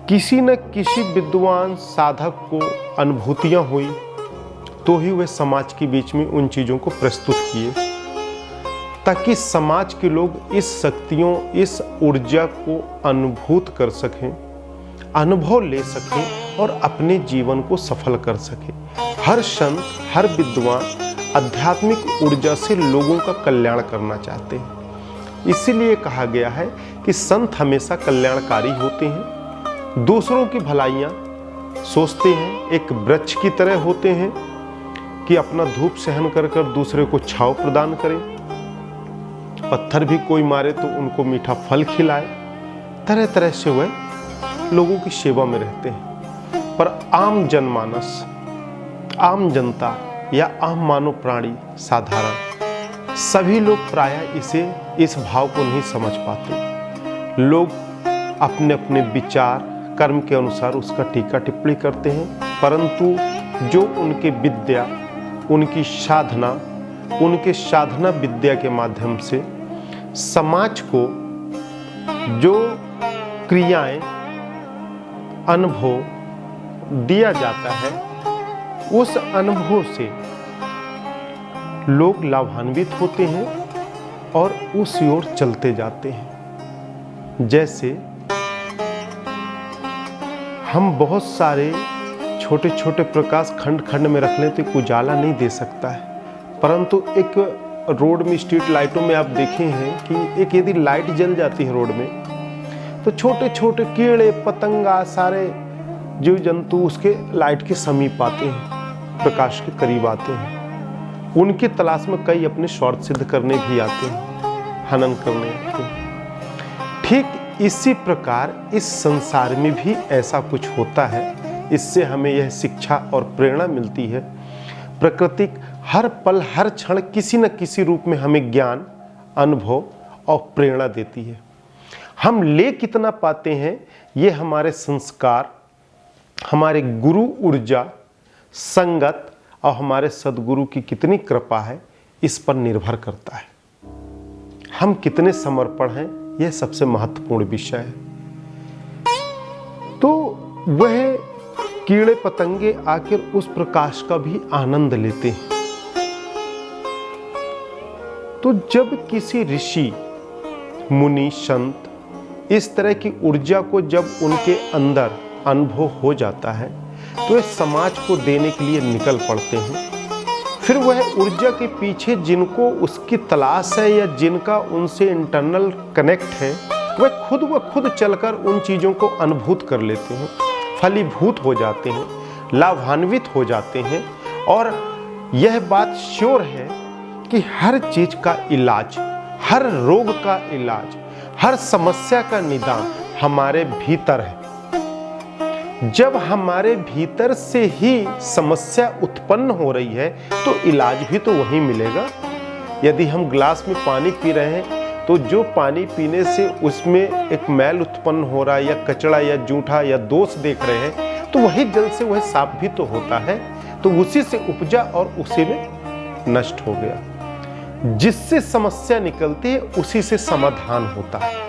किसी न किसी विद्वान साधक को अनुभूतियाँ हुई तो ही वह समाज के बीच में उन चीज़ों को प्रस्तुत किए, ताकि समाज के लोग इस शक्तियों, इस ऊर्जा को अनुभूत कर सकें, अनुभव ले सकें और अपने जीवन को सफल कर सकें। हर संत, हर विद्वान आध्यात्मिक ऊर्जा से लोगों का कल्याण करना चाहते हैं। इसीलिए कहा गया है कि संत हमेशा कल्याणकारी होते हैं, दूसरों की भलाइयाँ सोचते हैं, एक वृक्ष की तरह होते हैं कि अपना धूप सहन कर कर दूसरे को छांव प्रदान करें, पत्थर भी कोई मारे तो उनको मीठा फल खिलाए। तरह तरह से वह लोगों की सेवा में रहते हैं। पर आम जनमानस, आम जनता या आम मानव प्राणी, साधारण सभी लोग प्रायः इस भाव को नहीं समझ पाते। लोग अपने अपने विचार, कर्म के अनुसार उसका टीका टिप्पणी करते हैं, परंतु जो उनके विद्या, उनकी साधना, उनके साधना विद्या के माध्यम से समाज को जो क्रियाएं, अनुभव दिया जाता है, उस अनुभव से लोग लाभान्वित होते हैं और उस ओर चलते जाते हैं। जैसे हम बहुत सारे छोटे छोटे प्रकाश खंड खंड में रख लें तो उजाला नहीं दे सकता है, परंतु एक रोड में, स्ट्रीट लाइटों में आप देखे हैं कि एक यदि लाइट जल जाती है रोड में तो छोटे छोटे कीड़े पतंगा, सारे जीव जंतु उसके लाइट के समीप आते हैं, प्रकाश के करीब आते हैं। उनकी तलाश में कई अपने स्वार्थ सिद्ध करने भी आते हैं, हनन करने आते हैं। ठीक इसी प्रकार इस संसार में भी ऐसा कुछ होता है। इससे हमें यह शिक्षा और प्रेरणा मिलती है। प्रकृति हर पल, हर क्षण किसी न किसी रूप में हमें ज्ञान, अनुभव और प्रेरणा देती है। हम ले कितना पाते हैं, ये हमारे संस्कार, हमारे गुरु ऊर्जा, संगत और हमारे सद्गुरु की कितनी कृपा है, इस पर निर्भर करता है। हम कितने समर्पण हैं, यह सबसे महत्वपूर्ण विषय है। तो वह कीड़े पतंगे आकर उस प्रकाश का भी आनंद लेते हैं। तो जब किसी ऋषि, मुनि, संत इस तरह की ऊर्जा को जब उनके अंदर अनुभव हो जाता है तो वे समाज को देने के लिए निकल पड़ते हैं। फिर वह ऊर्जा के पीछे जिनको उसकी तलाश है या जिनका उनसे इंटरनल कनेक्ट है, वह खुद चलकर उन चीज़ों को अनुभूत कर लेते हैं, फलीभूत हो जाते हैं, लाभान्वित हो जाते हैं। और यह बात श्योर है कि हर चीज़ का इलाज, हर रोग का इलाज, हर समस्या का निदान हमारे भीतर है। जब हमारे भीतर से ही समस्या उत्पन्न हो रही है तो इलाज भी तो वहीं मिलेगा। यदि हम ग्लास में पानी पी रहे हैं तो जो पानी पीने से उसमें एक मैल उत्पन्न हो रहा है या कचरा या जूठा या दोष देख रहे हैं, तो वही जल से वह साफ भी तो होता है। तो उसी से उपजा और उसी में नष्ट हो गया। जिससे समस्या निकलती है उसी से समाधान होता है।